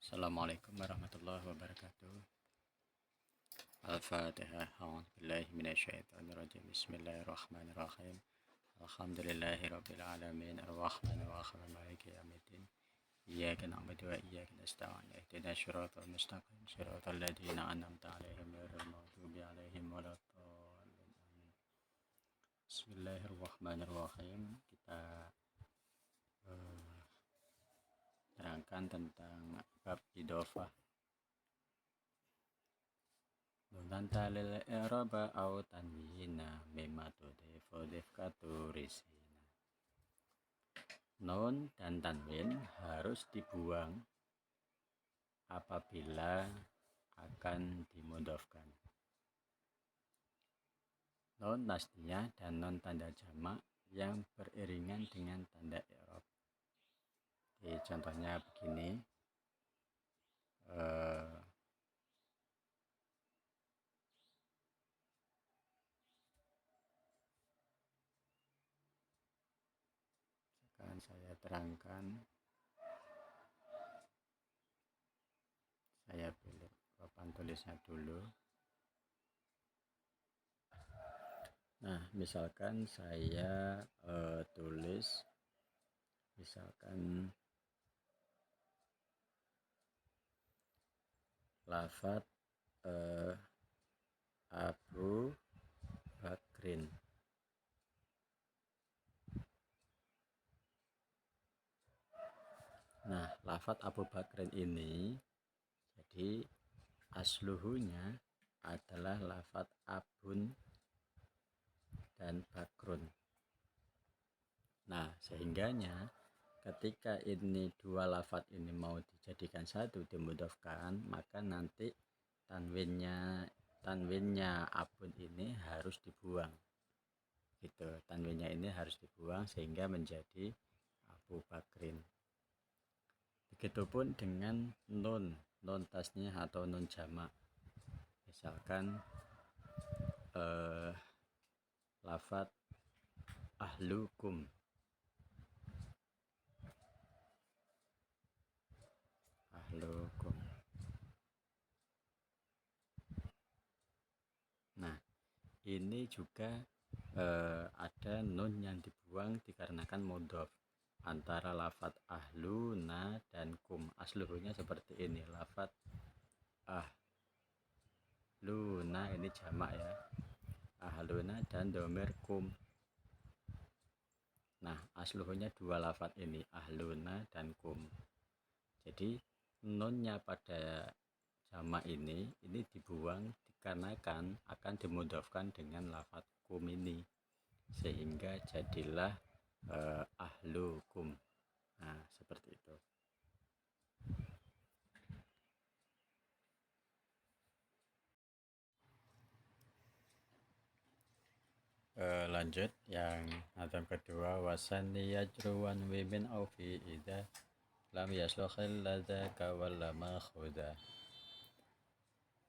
Assalamualaikum warahmatullahi wabarakatuh. Al-Fatihah. A'udzubillahi minasyaitonirrajim. Bismillahirrahmanirrahim. Alhamdulillahi rabbil alamin. Ar-Rahmanir Rahim. Maliki yaumiddin. Iyyaka na'budu wa iyyaka nasta'in. Ihdinas siratal mustaqim. Siratal ladzina an'amta 'alaihim ghairil maghdubi 'alaihim waladdallin. Amin. Bismillahirrahmanirrahim. Kita terangkan tentang bab idhofah. Nunan talil i'raba au tanwina mimma tudhifu dhifkatu risina. Nun dan tanwin harus dibuang apabila akan dimudhofkan. Nun tasniyah dan nun tanda jamak yang beriringan dengan tanda i'rab. Contohnya begini. Akan saya terangkan. Saya pilih papan tulisnya dulu. Nah, misalkan saya tulis misalkan lafadz Abu Bakrin. Nah, lafadz Abu Bakrin ini jadi asluhunya adalah lafadz abun dan bakrun. Nah, sehingganya ketika ini dua lafadz ini mau dijadikan satu, dimudhofkan, maka nanti tanwinnya abun ini harus dibuang. Gitu, tanwinnya ini harus dibuang sehingga menjadi Abu Bakrin. Begitupun dengan nun tasniyah atau nun jamak. Misalkan lafadz ahlukum. Nah, ini juga ada nun yang dibuang dikarenakan mudhof antara lafadz ahluna dan kum. Asluhunya seperti ini, lafadz ahluna ini jamak ya, ahluna dan dhamir kum. Nah, asluhunya dua lafadz ini, ahluna dan kum. Jadi nunnya pada jamak ini dibuang dikarenakan akan dimudhofkan dengan lafadz kum ini, sehingga jadilah ahlukum. Nah, seperti itu. Lanjut yang nazam kedua, wasanni yajruwan wimin au fi idza lam yaslukhil ladzaka wallama khuda.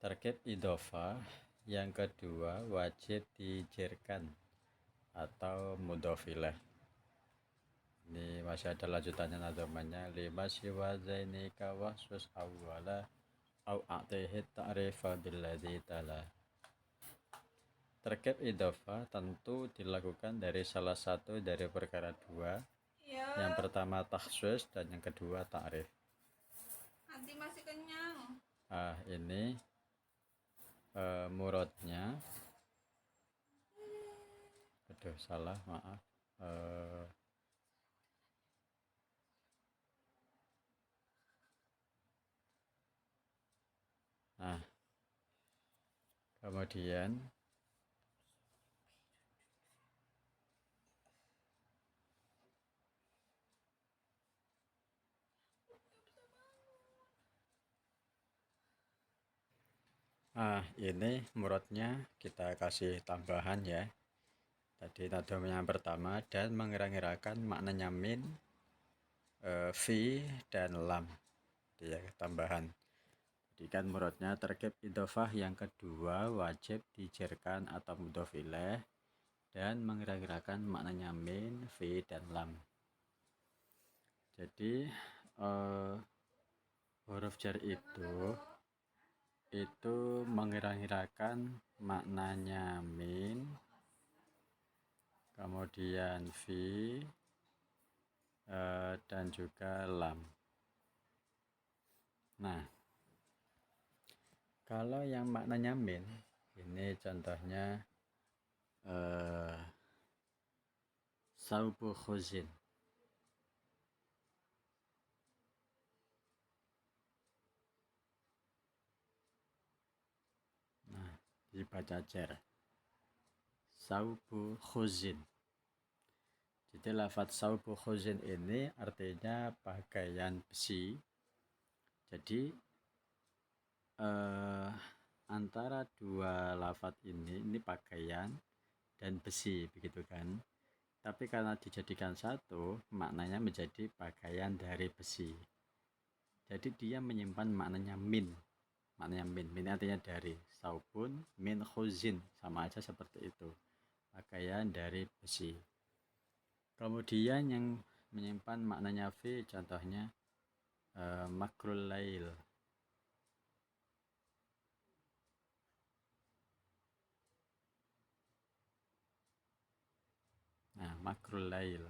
Terkib idhofah yang kedua wajib dijerkan atau mudhof ilaih. Ini masih ada lanjutannya nazamannya, lima siwa zainika wahsus awwala au a'tihi ta'rifa billadzi tala. Terkib idhofah tentu dilakukan dari salah satu dari perkara dua. Yang pertama takhsus dan yang kedua ta'rif. Nanti masih kenyang. Ini muradnya. Aduh, salah, maaf. Nah, kemudian ini muradnya kita kasih tambahan ya. Tadi nadom yang pertama, dan mengira-ngirakan maknanya min, fi dan lam. Dia tambahan. Jadi kan muradnya terkib idhofah yang kedua wajib dijerkan atau mudhof ilaih dan mengira-ngirakan maknanya min, fi dan lam. Jadi Huruf jar itu mengira-ngirakan maknanya min, kemudian fi, dan juga lam. Nah, kalau yang maknanya min, ini contohnya saubu khuzin. Nah, dibaca jar. Saubu khuzin. Jadi lafadz saubu khuzin ini artinya pakaian besi. Jadi antara dua lafadz ini pakaian dan besi, begitu kan? Tapi karena dijadikan satu, maknanya menjadi pakaian dari besi. Jadi dia menyimpan maknanya min. Maknanya min. Min artinya dari. Saubun min khuzin. Sama aja seperti itu. Pakaian dari besi. Kemudian yang menyimpan maknanya fi, contohnya makrul lail. Nah, makrul lail.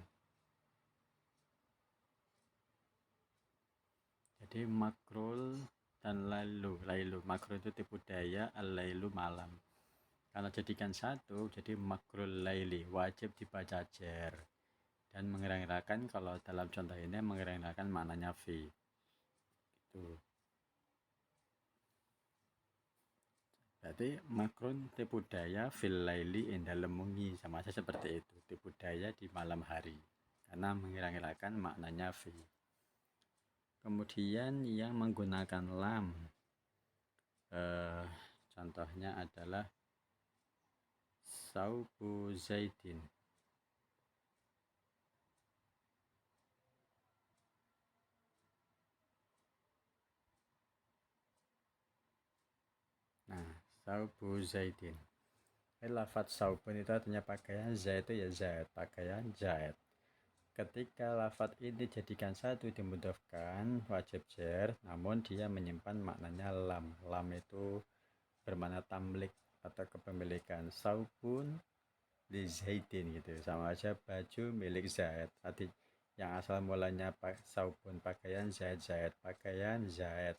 Jadi makrul dan lailu. Makrul itu tipu daya, al-lailu malam. Karena jadikan satu, jadi makrul laili, wajib dibaca jar. Dan mengira-ngirakan, kalau dalam contoh ini mengira-ngirakan maknanya fi. Itu. Berarti makrun tipu daya fil laili in dalam wengi, sama saja seperti itu. Tipu daya di malam hari. Karena mengira-ngirakan maknanya fi. Kemudian yang menggunakan lam, contohnya adalah saubu zaidin. Nah, saubu zaidin. Lafadz saubun itu artinya pakaian, zaid itu ya zaid, pakaian zaid. Ketika lafadz ini dijadikan satu, dimudhofkan, wajib jar, namun dia menyimpan maknanya lam. Lam itu bermakna tamlik atau kepemilikan. Saubun li zaidin gitu, sama aja baju milik zaid. Arti yang asal mulanya saubun pakaian, zaid pakaian zaid.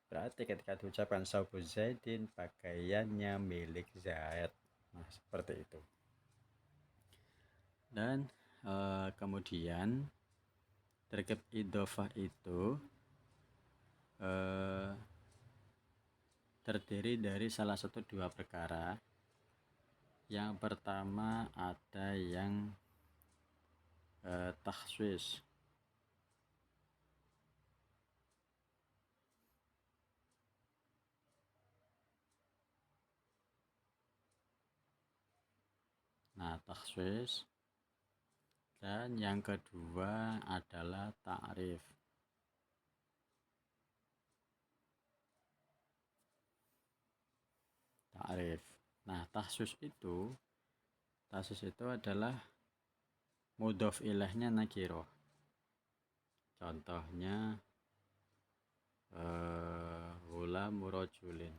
Berarti ketika diucapkan saubu zaidin, pakaiannya milik zaid. Nah, seperti itu. Dan kemudian terkait idhofah itu terdiri dari salah satu dua perkara. Yang pertama ada yang takhsis. Nah, takhsis. Dan yang kedua adalah ta'rif. Ta'rif. Nah, takhsis itu adalah mudhof ilaihnya nakiroh. Contohnya ghulamu rajulin.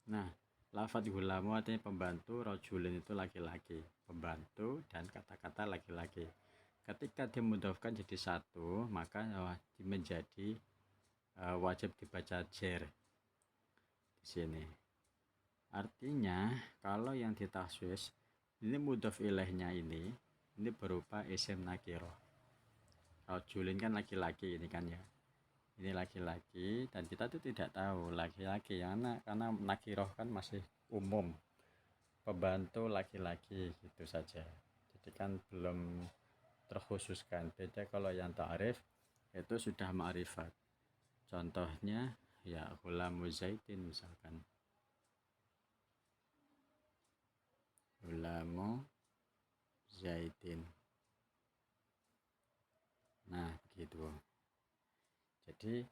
Nah, lafadz gulamu artinya pembantu, rajulin itu laki-laki, pembantu dan kata-kata laki-laki. Ketika dimudhofkan jadi satu, maka menjadi wajib dibaca jar di sini. Artinya kalau yang ditakhsis ini mudhof ilaihnya ini berupa isim nakiroh. Rajulin kan laki-laki ini kan ya. Ini laki-laki dan kita tuh tidak tahu laki-laki karena nakiroh kan masih umum, pembantu laki-laki gitu saja, jadi kan belum terkhususkan. Beda kalau yang ta'rif itu sudah ma'rifat. Contohnya ya ghulamu zaidin misalkan, ghulamu zaidin. Nah begitu. Jadi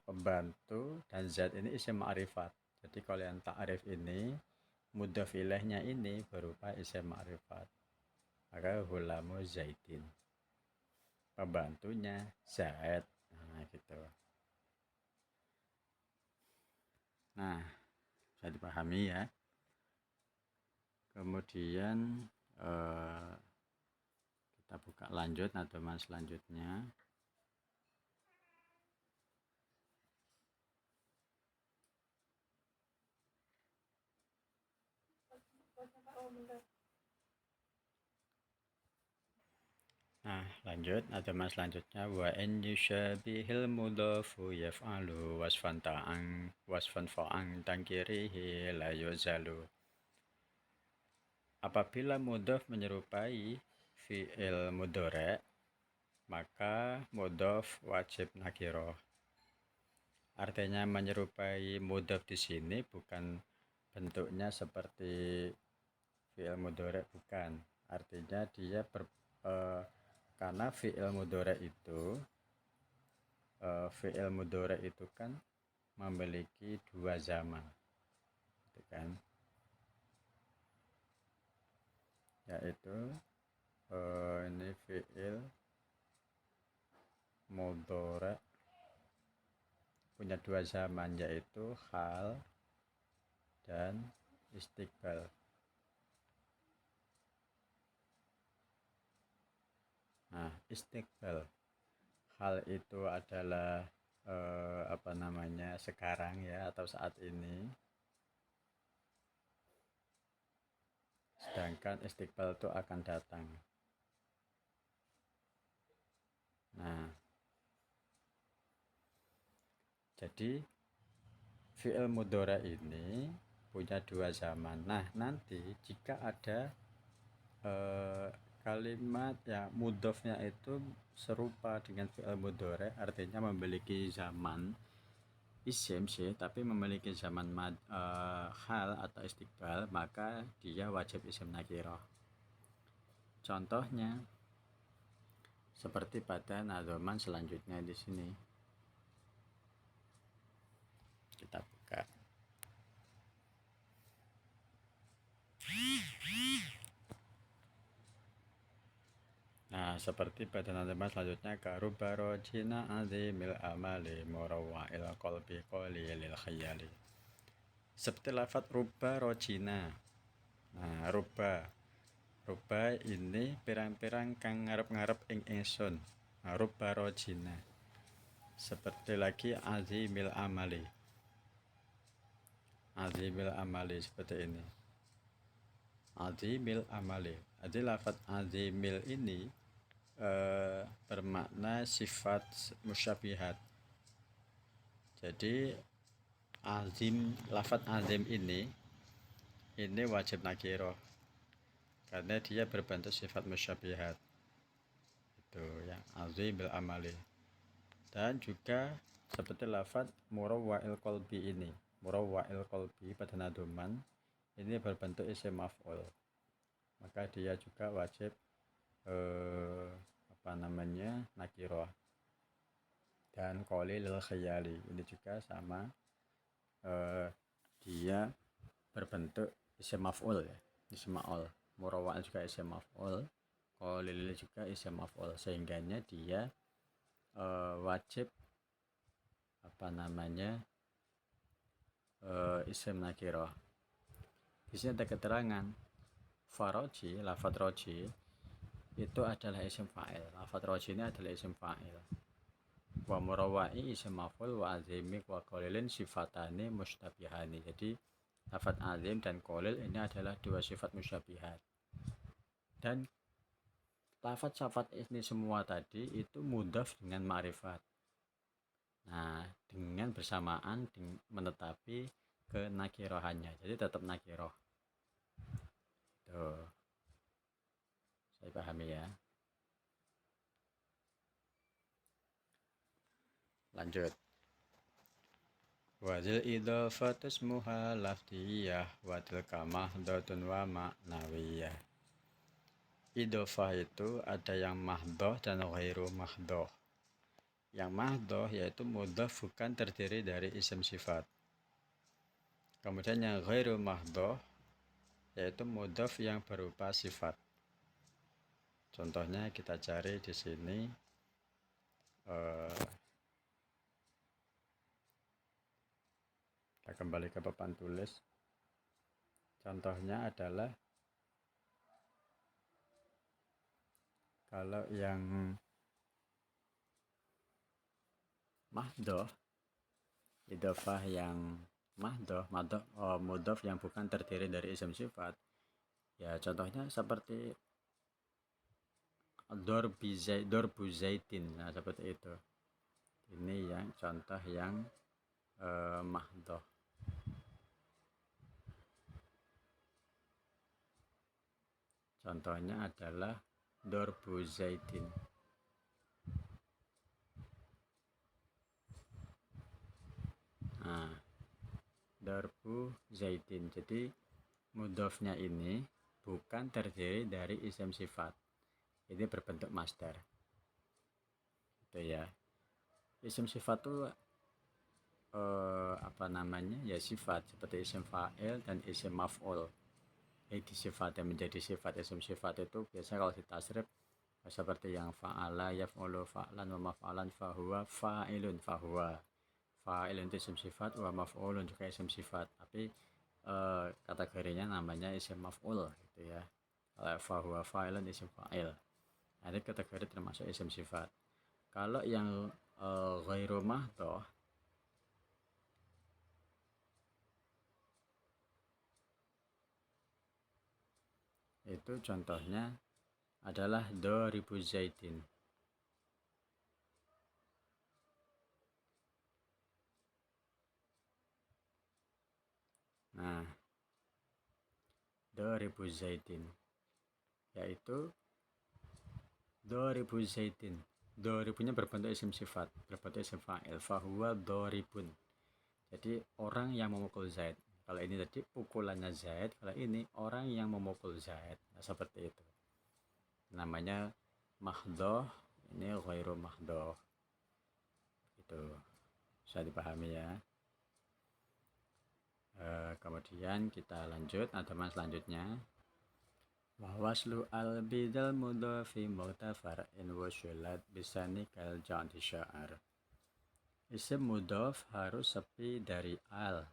pembantu dan zat ini isim ma'rifat. Jadi kalau yang ta'rif ini mudhof ilaihnya ini berupa isim ma'rifat. Maka hulamu Zaidin. Pembantunya Zaid. Nah, gitu. Nah, bisa dipahami ya. Kemudian kita buka lanjut nadoman selanjutnya. Nah, lanjut nadoman selanjutnya wa in yusyabihil mudhafu yaf'alu wasfan fa'ang tangkirihi la yuzalu. Apabila mudhaf menyerupai fi'il mudhari', maka mudhaf wajib nakirah. Artinya menyerupai mudhaf di sini bukan bentuknya seperti fi'il mudhari', bukan. Artinya dia karena fi'il mudhari' itu kan memiliki dua zaman, gitu kan? Yaitu ini fi'il mudhari' punya dua zaman, yaitu hal dan istiqbal. Nah, istiqbal, hal itu adalah sekarang ya, atau saat ini. Sedangkan istiqbal itu akan datang. Nah, jadi fi'il mudhari' ini punya dua zaman. Nah, nanti jika ada kalimat yang mudhofnya itu serupa dengan fi'il mudhari', artinya memiliki zaman isim sih, tapi memiliki zaman hal atau istiqbal, maka dia wajib isim nakirah. Contohnya seperti pada nadoman selanjutnya di sini. Kita buka. Nah, seperti pada nadoman selanjutnya, karubaro jina azimil amali murawwa'il qalbi qalilil khayali. Seperti lafaz ruba rojina. Nah, ruba ini pirang-pirang kang ngarep-ngarep ing ingsun. Nah, ruba rojina. Seperti lagi azimil amali seperti ini. Azimil amali. Jadi lafaz azimil ini bermakna sifat musyabihat. Jadi lafaz azim ini wajib nakirah karena dia berbentuk sifat musyabihat. Itu yang azimil amali. Dan juga seperti lafaz murawwa'il qalbi ini. Murawwa'il qalbi pada nadoman ini berbentuk isim maf'ul. Maka dia juga wajib nakirah. Dan qalilil khayali ini juga sama, dia berbentuk isim maf'ul ya, isim maf'ul. Murawwa'il juga isim maf'ul, qalil juga isim maf'ul, sehingga dia wajib isim nakirah. Di sini ada keterangan faroji, lafadz roji itu adalah isim fa'il. Lafadz roji ini adalah isim fa'il. Wa murawwa'i isim maf'ul wa azimik wa qalilin sifatani mustabihani. Jadi lafadz azim dan qalil ini adalah dua sifat musyabihat. Dan lafadz ini semua tadi itu mudhaf dengan ma'rifat. Nah, dengan bersamaan menetapi ke nakirohannya, jadi tetap nakiroh. Tuh, saya pahami ya. Lanjut. Wazil idhafatus muha laftiyah wa tilka mahdhatun wa ma'nawiyah. Idhofah itu ada yang mahdoh dan ghairu mahdoh. Yang mahdoh yaitu mudhaf bukan terdiri dari isim sifat. Kemudian yang ghairu mahdoh yaitu mudhof yang berupa sifat. Contohnya kita cari di sini kita kembali ke papan tulis. Contohnya adalah kalau yang mahdhof, idhofah yang mudhof yang bukan terdiri dari isim sifat. Ya contohnya seperti dorbu zaitin, nah seperti itu. Ini yang contoh yang mahdhof. Contohnya adalah dorbu zaitin. Nah, dorbu zaitin. Jadi mudhofnya ini bukan terdiri dari isim sifat. Ini berbentuk masdar. Itu ya. Isim sifat itu ya sifat seperti isim fa'il dan isim maf'ul. Di sifat yang menjadi sifat isim sifat itu biasanya kalau ditasrif seperti yang fa'ala yaf'ulu fa'lan wa maf'alan fahuwa fa'ilun fa'ilun itu isim sifat, wa maf'ulun juga isim sifat, tapi kategorinya namanya isim maf'ul gitu ya. Kalau fahuwa fa'ilun isim fa'il, nah, ini kategori termasuk isim sifat. Kalau yang ghairu mahdhof itu contohnya adalah doribu zaidin. Nah, doribu zaidin yaitu doribu zaidin. Doribunya berbentuk isim sifat, berbentuk isim fa'il, fahuwa doribun. Jadi orang yang memukul Zaid. Kalau ini tadi pukulannya Zaid, kalau ini orang yang memukul Zaid. Nah, seperti itu. Namanya mahdhof, ini ghairu mahdhof. Itu bisa dipahami ya. Kemudian kita lanjut ademan selanjutnya. Wa waslu al bidal mudhofi mu'tafar in wasyulat bisani kal ja'di sya'ar. Isim mudhof harus sepi dari al.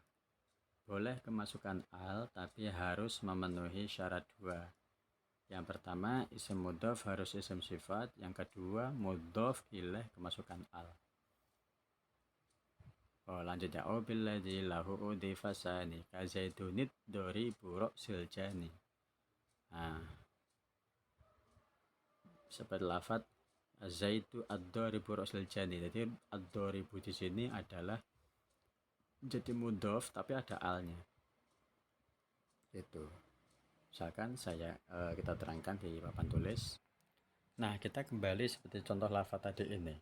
Boleh kemasukan al tapi harus memenuhi syarat dua. Yang pertama isim mudhof harus isim sifat, yang kedua mudhof ilaih kemasukan al. Lanjutnya billadzi lahu udifasani kazaidunid dori buruk siljani. Nah, seperti lafaz zaitu ad-doribu ra'sil jani. Jadi ad-doribu di sini adalah jadi mudhof tapi ada alnya. Itu. Misalkan kita terangkan di papan tulis. Nah, kita kembali seperti contoh lafaz tadi ini.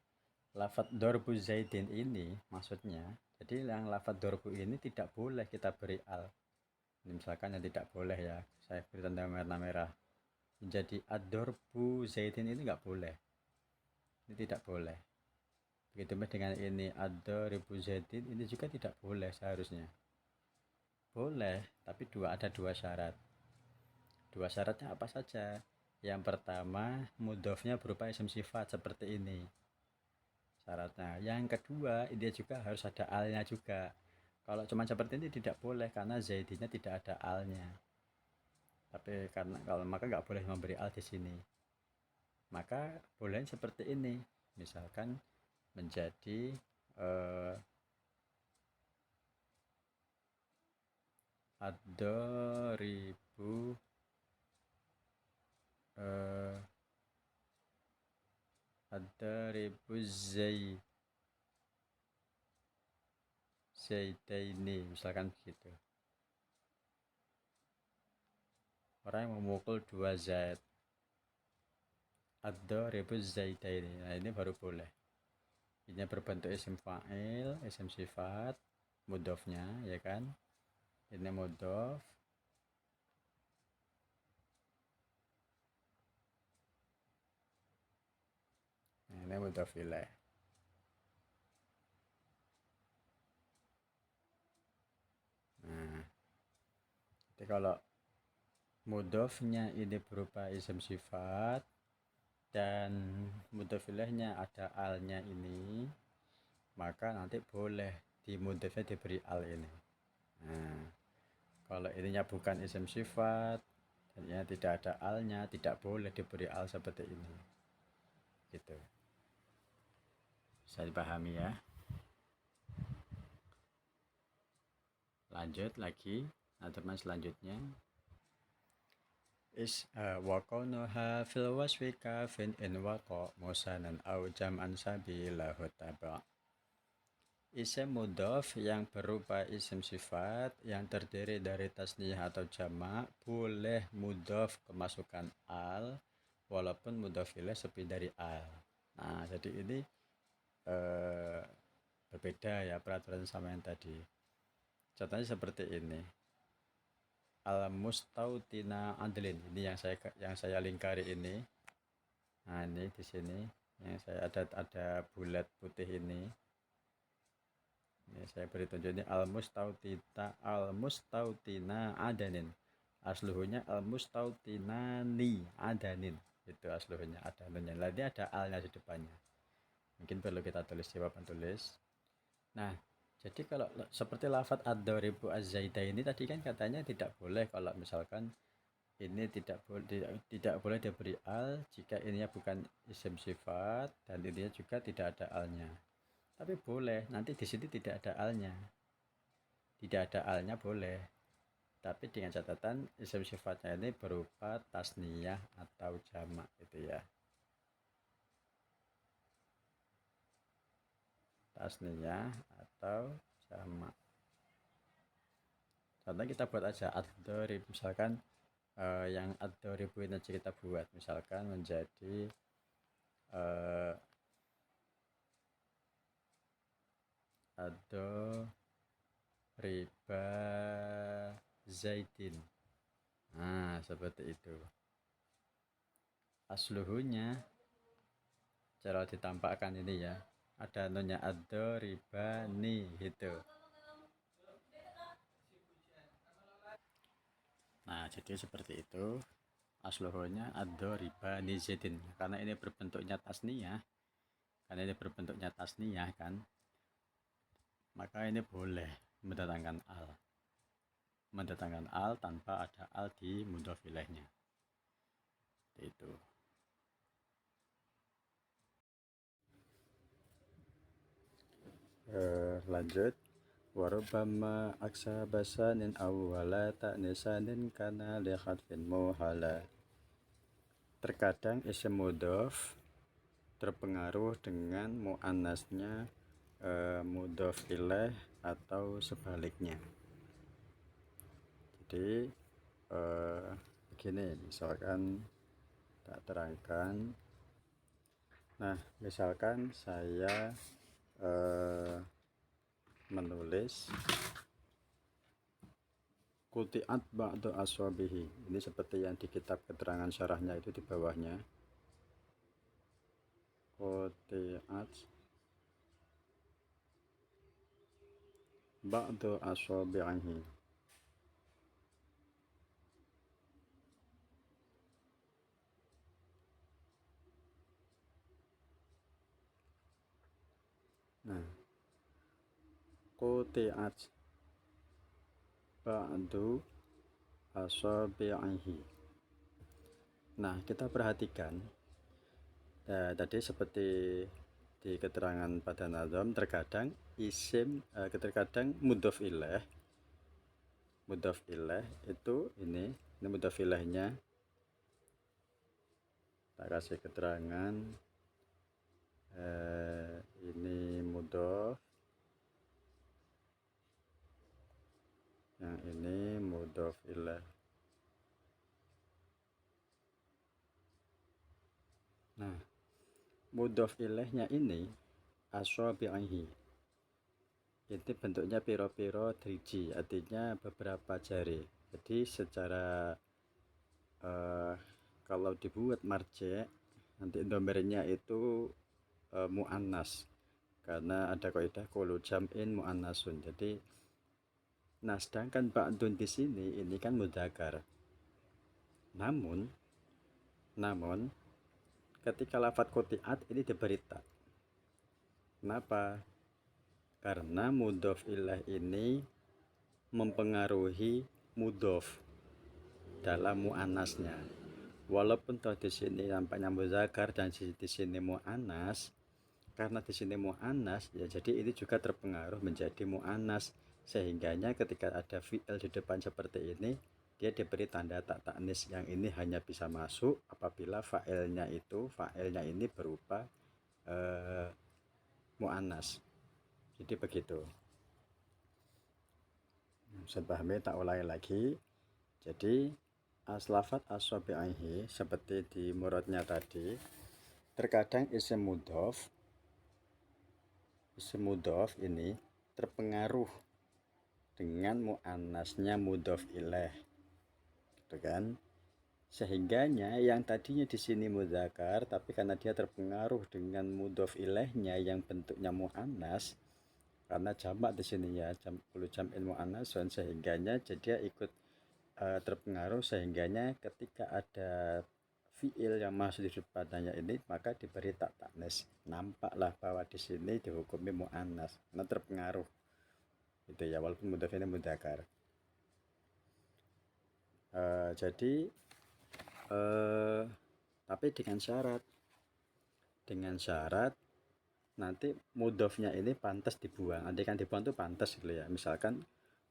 Lafaz dorbu zaidin ini maksudnya, jadi yang lafaz dorbu ini tidak boleh kita beri al. Ini misalkan yang tidak boleh ya, saya beri tanda merah. Menjadi ad-dorbu zaidin ini nggak boleh. Ini tidak boleh. Begitu dengan ini ad-dorbu zaidin ini juga tidak boleh seharusnya. Boleh, tapi ada dua syarat. Dua syaratnya apa saja? Yang pertama, mudhofnya berupa isim sifat seperti ini. Syaratnya. Yang kedua, dia juga harus ada alnya juga. Kalau cuma seperti ini tidak boleh karena zaidinnya tidak ada alnya. Tapi maka nggak boleh memberi al di sini. Maka boleh seperti ini. Misalkan menjadi ad-doribu ad-doribu zaidaini, misalkan begitu. Orang yang memukul dua zaid. Ad-doribu zaidaini. Nah, ini baru boleh. Ini berbentuk isim fa'il, isim sifat, mudhofnya ya kan. Ini mudhof. Ini mudhof ilaih. Nah, jadi kalau mudhofnya ini berupa isim sifat dan mudhof ilaihnya ada alnya ini, maka nanti boleh di mudhofnya diberi al ini. Nah, kalau ininya bukan isim sifat dan ya tidak ada alnya, tidak boleh diberi al seperti ini. Gitu. Bisa dipahami ya. Lanjut lagi, teman selanjutnya. Wa kaunuha fil wasfi kafin in waqa musanan au jam'an sabilahu taba'. Isim mudhof yang berupa isim sifat yang terdiri dari tasniyah atau jamak boleh mudhof kemasukan al walaupun mudhof ilaih sepi dari al. Nah, jadi ini berbeda ya peraturan sama yang tadi. Contohnya seperti ini. Al mustautina adlin, ini yang saya lingkari ini. Nah, ini di sini yang saya ada bulat putih ini. Ini saya beri tunjuk ini al mustautina adanin. Asluhunya al mustautinani adanin. Itu asluhunya ada nunnya. Lalu ada alnya di depannya. Mungkin perlu kita tulis jawaban tulis. Nah, jadi kalau seperti lafadz ad-dharibu az-zaida ini tadi kan katanya tidak boleh kalau misalkan ini tidak boleh diberi al jika ininya bukan isim sifat dan ininya juga tidak ada alnya. Tapi boleh, nanti di sini tidak ada alnya. Tidak ada alnya boleh. Tapi dengan catatan isim sifatnya ini berupa tasniyah atau jamak gitu ya. Tasniyah atau jamak. Contohnya kita buat aja ad-dharib, misalkan yang ad-dharibu ini aja kita buat, misalkan menjadi ad-dhariba zaidin. Nah, seperti itu. Asluhunya cara ditampakkan ini ya, ada nunnya ad-dharibani gitu. Nah, jadi seperti itu. Asluhunya ad-dharibani zaidin. Karena ini berbentuknya tasniyah. Kan, maka ini boleh mendatangkan al tanpa ada al di mudhof ilaihnya. Itu. Lanjut. Warubama aksa basanin awwala ta'nisanin kana li khatfin muhala. Terkadang isim mudhof terpengaruh dengan muannasnya mudhof ilaih atau sebaliknya. Jadi begini, misalkan tak terangkan. Nah, misalkan saya menulis Quti'at ba'du aswabihi. Ini seperti yang di kitab keterangan syarahnya itu di bawahnya. Quti'at ba'du aswabihi. Nah, Quti'at ba'du asabi'ihi. Nah, kita perhatikan tadi seperti di keterangan pada nazam, terkadang isim terkadang mudhof ilaih itu ini mudhof ilaihnya. Tak kasih keterangan ini mudhof, yang ini mudhof ilaih. Nah, mudhof ilaihnya ini aswabihi. Ini bentuknya piro-piro driji, artinya beberapa jari. Jadi secara kalau dibuat marje, nanti domernya itu muannas, karena ada kaidah kullu jam'in muannasun. Jadi nah, sedangkan ba'dun di sini ini kan mudzakkar. Namun ketika lafadz quti'at ini diberi ta. Kenapa? Karena mudhof ilaih ini mempengaruhi mudhof dalam muannasnya. Walaupun toh di sini nampaknya muzakkar dan di sini muannas, karena di sini muannas ya, jadi ini juga terpengaruh menjadi muannas, sehingganya ketika ada fi'il di depan seperti ini dia diberi tanda tak ta'nis yang ini hanya bisa masuk apabila fa'ilnya ini berupa muannas. Jadi begitu. Bisa pahami, tak ulangi lagi. Jadi lafadz as-sabi'aihi seperti di muradnya tadi, terkadang isim mudhof ini terpengaruh dengan muannasnya mudhof ilaih, gitu kan? Sehingganya yang tadinya di sini muzakkar, tapi karena dia terpengaruh dengan mudhof ilaihnya yang bentuknya muannas, karena jamak di sini ya, kullu jam'in muannasun, sehingganya jadi dia ikut terpengaruh, sehingganya ketika ada fiil yang masuk di depannya ini maka diberi tak ta'nis. Nampaklah bahwa di sini dihukumi muannas karena terpengaruh, gitu ya, walaupun mudhof ini mudzakkar. Jadi tapi dengan syarat nanti mudhofnya ini pantas dibuang. Andai kan dibuang itu pantas gitu ya. Misalkan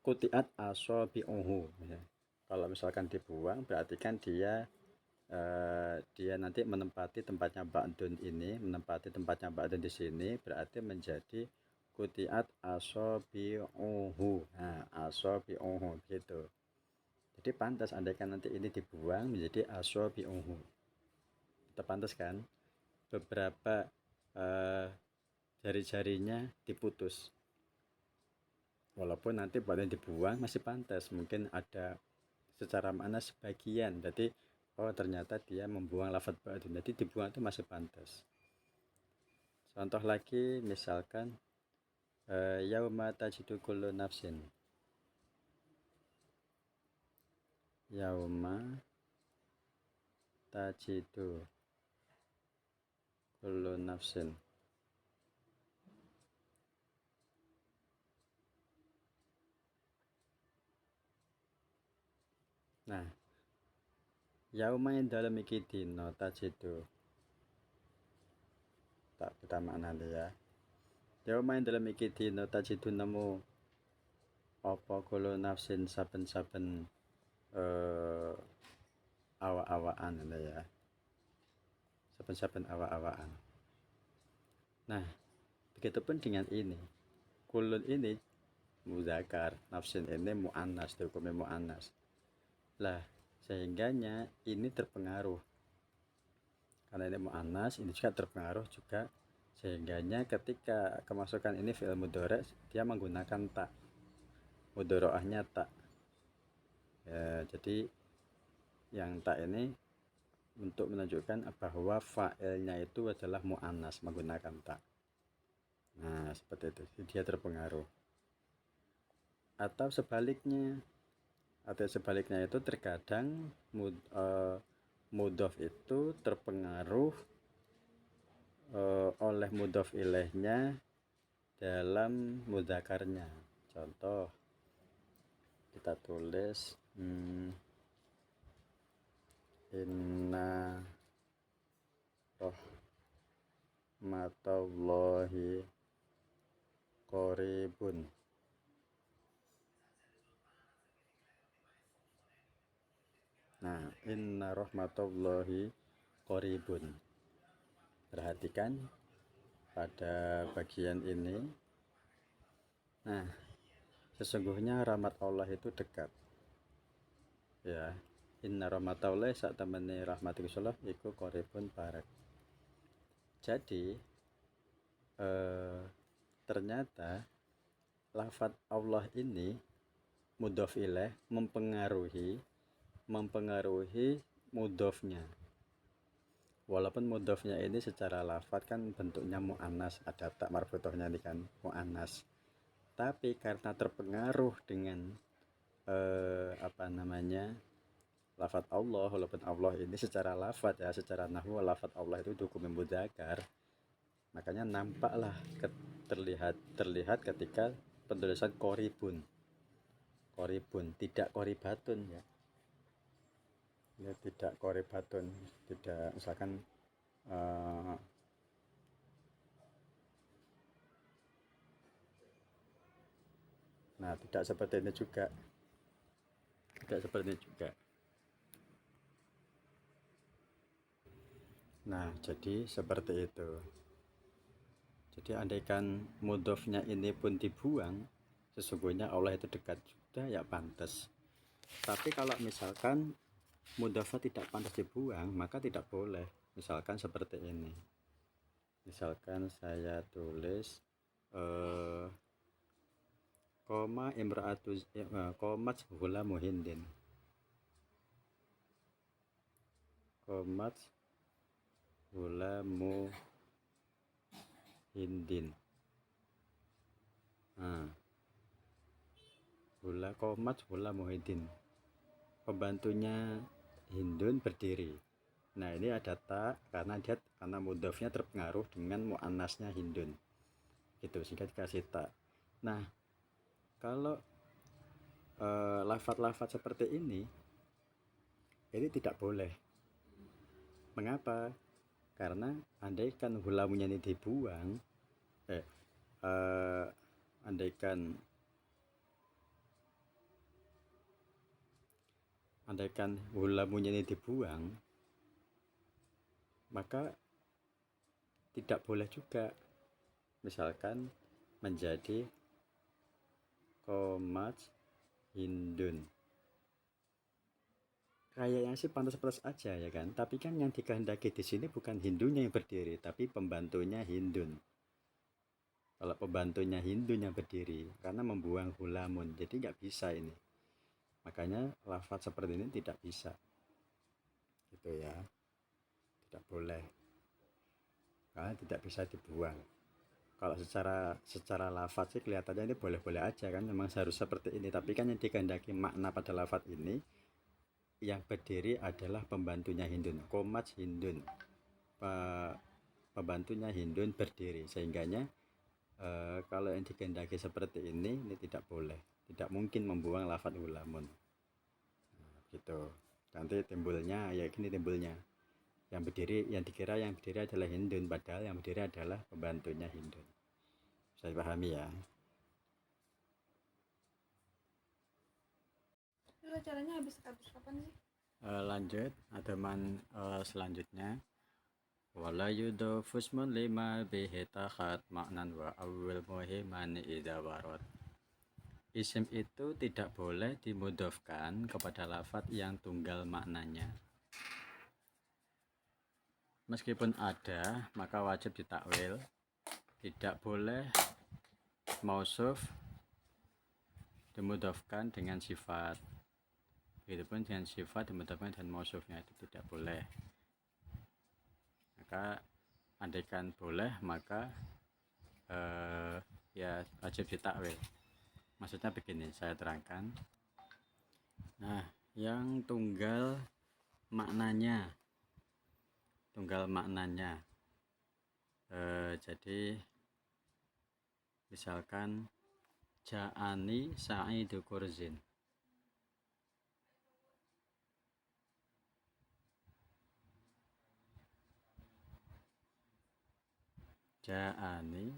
quti'at asabi'uhu ya. Kalau misalkan dibuang berarti kan dia nanti menempati tempatnya ba'dun ini, menempati tempatnya ba'dun di sini, berarti menjadi quti'at asabi'uhu. Nah, asabi'uhu gitu. Jadi pantas andaikan nanti ini dibuang menjadi asabi'uhu. Itu pantas kan? Beberapa jari-jarinya diputus. Walaupun nanti pada dibuang masih pantas, mungkin ada secara makna sebagian, jadi ternyata dia membuang lafadz ba'dun, jadi dibuang itu masih pantas. Contoh lagi misalkan yauma tajidu kullu nafsin, yauma tajidu kullu nafsin. Nah, yauma yang dalam iki dino tajidu, tak kita makna ya. Yauma yang dalam iki dino tajidu nemu apa kullu nafsin saben-saben awak-awakan ya. Saben-saben awak-awakan. Nah, begitupun dengan ini. Kulun ini muzakkar, nafsin ini muannas, dihukumi muannas. Lah, sehingganya ini terpengaruh. Karena ini muannas, ini juga terpengaruh juga. Sehingganya ketika kemasukan ini fi'il mudhari' dia menggunakan ta. Mudhari'ahnya ta. Ya, jadi yang ta ini untuk menunjukkan bahwa fa'ilnya itu adalah muannas menggunakan ta. Nah, seperti itu. Dia terpengaruh. Atau sebaliknya itu terkadang mudhof itu terpengaruh oleh mudhof ilaihnya dalam mudzakarnya. Contoh kita tulis inna rahmatallahi qaribun. Nah, inna rahmatallahi qaribun. Perhatikan pada bagian ini. Nah, sesungguhnya rahmat Allah itu dekat. Ya, inna rahmatallahi sak temene rahmat Gusti Allah iku qaribun barak. Jadi ternyata lafadz Allah ini mudhof ilaih mempengaruhi mudhofnya. Walaupun mudhofnya ini secara lafadz kan bentuknya muannas, ada tak marfuthahnya ini kan muannas. Tapi karena terpengaruh dengan lafadz Allah, walaupun Allah ini secara lafadz ya, secara nahwu lafadz Allah itu hukum mudzakkar, makanya nampaklah terlihat ketika penulisan koribun, tidak koribatun ya. Ya, tidak koribatun, tidak misalkan eh, nah tidak seperti ini juga, nah jadi seperti itu. Jadi andaikan mudhofnya ini pun dibuang, sesungguhnya Allah itu dekat sudah ya pantas. Tapi kalau misalkan mudhofnya tidak pantas dibuang, maka tidak boleh. Misalkan seperti ini, misalkan saya tulis koma imra'atu komat hulamu hindin, komat hulamu hindin, komat hulamu hindin, pembantunya Hindun berdiri. Nah ini ada tak karena mudhofnya terpengaruh dengan muannasnya Hindun gitu, sehingga dikasih tak. Nah kalau lafadz-lafadz seperti ini tidak boleh. Mengapa? Karena andaikan hulamunya ini dibuang, andaikan hulamunya ini dibuang, maka tidak boleh juga. Misalkan menjadi komat Hindun, kayaknya sih pantas-pantas aja ya kan, tapi kan yang dikehendaki di sini bukan Hindunya yang berdiri, tapi pembantunya Hindun. Kalau pembantunya Hindun yang berdiri, karena membuang hulamun, jadi nggak bisa ini. Makanya lafadz seperti ini tidak bisa, gitu ya, tidak boleh, karena tidak bisa dibuang. Kalau secara lafadz sih kelihatannya ini boleh-boleh aja kan, memang harus seperti ini, tapi kan yang dikehendaki makna pada lafadz ini, yang berdiri adalah pembantunya Hindun, komat Hindun, pembantunya Hindun berdiri, sehingganya kalau yang dikehendaki seperti ini tidak boleh, tidak mungkin membuang lafadz ulamun. Gitu. Nanti timbulnya ya gini, timbulnya yang dikira yang berdiri adalah Hindun, padahal yang berdiri adalah pembantunya Hindun. Saya pahami ya. Itu caranya habis kapan sih? Lanjut ademan selanjutnya. Wala yudhafu ismun lima bihi takhat maknan wa awwal muhiman idza warad. Isim itu tidak boleh dimudhofkan kepada lafadz yang tunggal maknanya. Meskipun ada, maka wajib ditakwil. Tidak boleh mausuf dimudhofkan dengan sifat. Begitupun dengan sifat dimudhofkan dengan mausufnya, itu tidak boleh. Maka andaikan boleh, maka ya wajib ditakwil. Maksudnya begini, saya terangkan. Nah, yang tunggal maknanya, jadi misalkan ja'ani sa'idu kurzin, ja'ani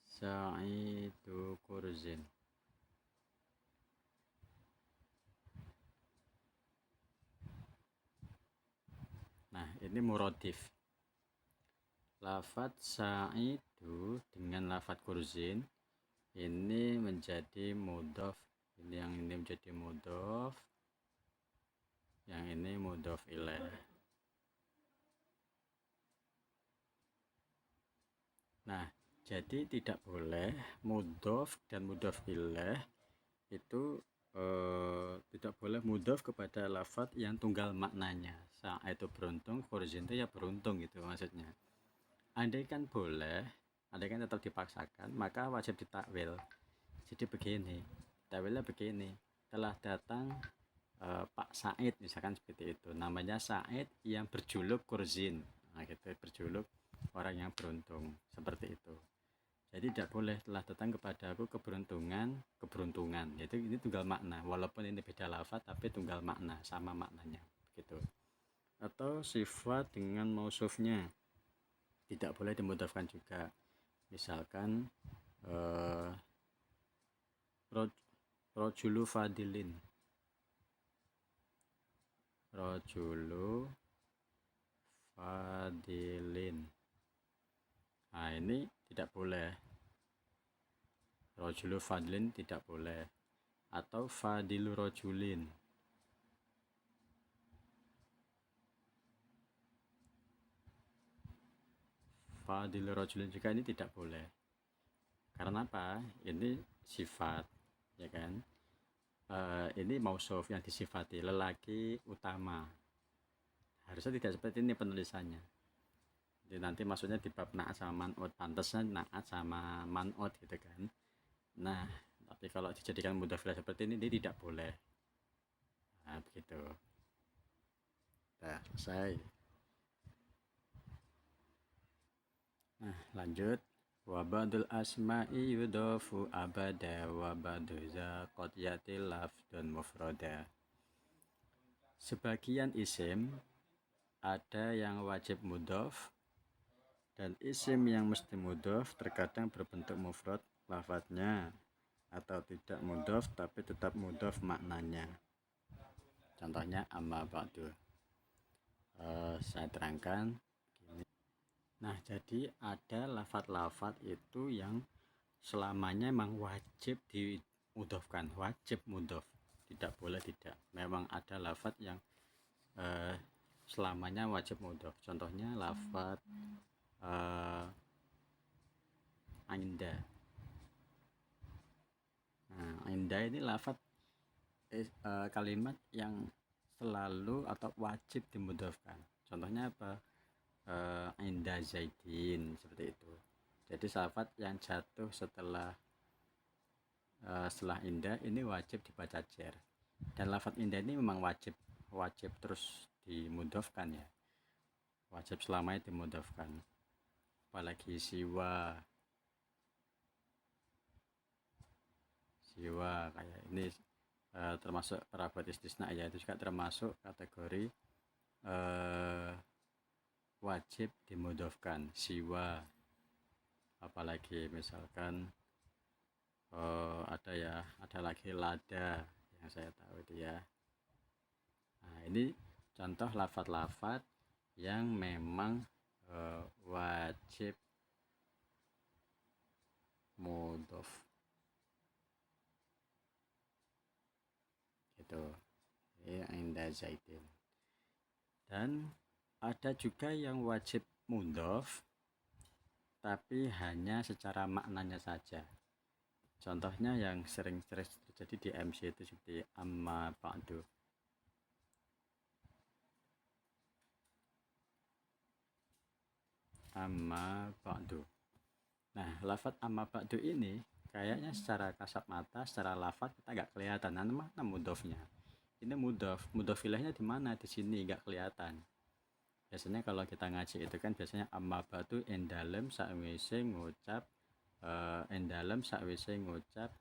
sa'idu kurzin. Nah ini muradif. Lafadz sa'idu dengan lafadz kurzin ini menjadi mudhof. Yang ini menjadi mudhof, yang ini mudhof ilaih. Nah jadi tidak boleh mudhof dan mudhof ilaih itu tidak boleh mudhof kepada lafadz yang tunggal maknanya. Sa' itu beruntung, kurzin itu ya beruntung gitu maksudnya. Andaikan boleh, andaikan tetap dipaksakan, maka wajib ditakwil. Jadi begini, dawilnya begini, telah datang Pak Said misalkan seperti itu, namanya Said yang berjuluk Kurzin, nah gitu, berjuluk orang yang beruntung seperti itu. Jadi tidak boleh telah datang kepada aku keberuntungan, yaitu ini tunggal makna, walaupun ini beda lafaz tapi tunggal makna, sama maknanya gitu. Atau sifat dengan mausufnya tidak boleh dimudafkan juga, misalkan rojulu fadilin, rojulu fadilin, nah ini tidak boleh, rojulu fadilin tidak boleh, atau fadilu rojulin, fadilu rojulin juga ini tidak boleh. Karena apa? Ini sifat, ya kan? Ini mausuf yang disifati, lelaki utama. Harusnya tidak seperti ini penulisannya. Jadi nanti maksudnya di bab naat sama man'ut, pantasnya naat sama man'ut gitu kan. Nah, tapi kalau dijadikan mudzakkar seperti ini tidak boleh. Nah, begitu. Nah, selesai. Nah, lanjut. Wa ba'dul asma'i yudhafu abada wa ba'du za qad yati lafdun mufrada. Sebagian isim ada yang wajib mudhaf, dan isim yang mesti mudhaf terkadang berbentuk mufrad lafadznya, atau tidak mudhaf tapi tetap mudhaf maknanya. Contohnya amma ba'du. Saya terangkan. Nah, jadi ada lafadz-lafadz itu yang selamanya memang wajib dimudhafkan, wajib mudhaf, tidak boleh tidak. Memang ada lafadz yang selamanya wajib mudhaf. Contohnya lafadz inda. Nah, inda ini lafadz kalimat yang selalu atau wajib dimudhafkan. Contohnya apa? Inda zaidin, seperti itu. Jadi lafadz yang jatuh setelah inda ini wajib dibaca jar, dan lafadz inda ini memang wajib terus dimudhafkan ya, wajib selamanya dimudhafkan. Apalagi siwa kayak ini termasuk perabot istisna ya, itu juga termasuk kategori wajib dimudhafkan siwa. Apalagi misalkan ada lagi lada yang saya tahu itu ya. Nah, ini contoh lafadz-lafadz yang memang wajib mudhaf gitu. Ini inda zaidin. Dan ada juga yang wajib mudhaf tapi hanya secara maknanya saja. Contohnya yang sering terjadi di MC itu seperti amma ba'du. Amma ba'du. Nah, lafadz amma ba'du ini kayaknya secara kasat mata, secara lafadz kita nggak kelihatan mana mudhafnya. Ini mudhaf ilaihinya di mana? Di sini nggak kelihatan. Biasanya kalau kita ngaji itu kan biasanya amma ba'du endalem sakwise ngucap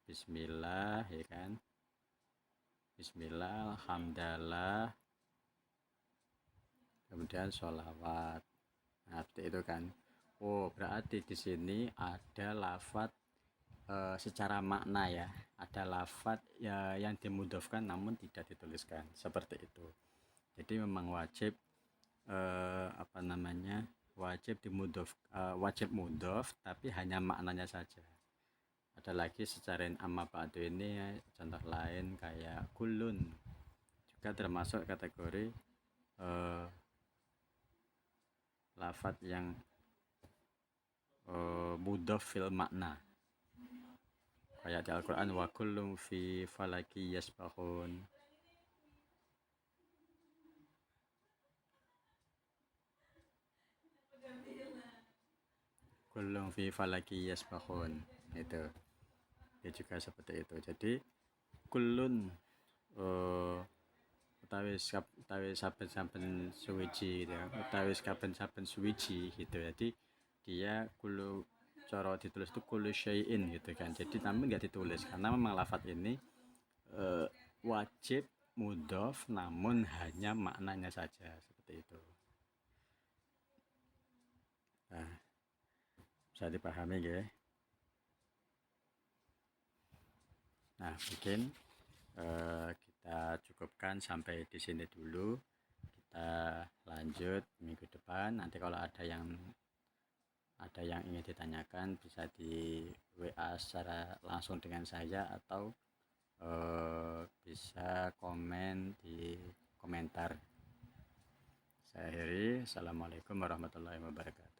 bismillah ya kan, bismillah, alhamdulillah, kemudian sholawat. Nah, seperti itu kan. Oh, berarti di sini ada lafadz secara makna ya, ada lafadz ya, yang dimudhafkan namun tidak dituliskan, seperti itu. Jadi memang wajib wajib mudhaf tapi hanya maknanya saja. Ada lagi secara amma ba'du ini contoh lain kayak kulun, juga termasuk kategori lafadz yang mudhaf fil makna, kayak di Al-Quran wa kullum fi falaki yasbahun. Kullum fi falaki yasbahun itu. ya juga seperti itu. Jadi kulun utawi saben-saben suwiji gitu ya, utawi saben-saben suwiji gitu. Jadi dia kulu, cara ditulis itu kulu syai'in gitu kan. Jadi namun nggak ditulis karena memang lafadz ini wajib mudhof namun hanya maknanya saja seperti itu. Nah, bisa dipahami ya. Nah, mungkin kita cukupkan sampai di sini dulu. Kita lanjut minggu depan. Nanti kalau ada yang ingin ditanyakan bisa di WA secara langsung dengan saya atau bisa komen di komentar. Saya akhiri. Assalamualaikum warahmatullahi wabarakatuh.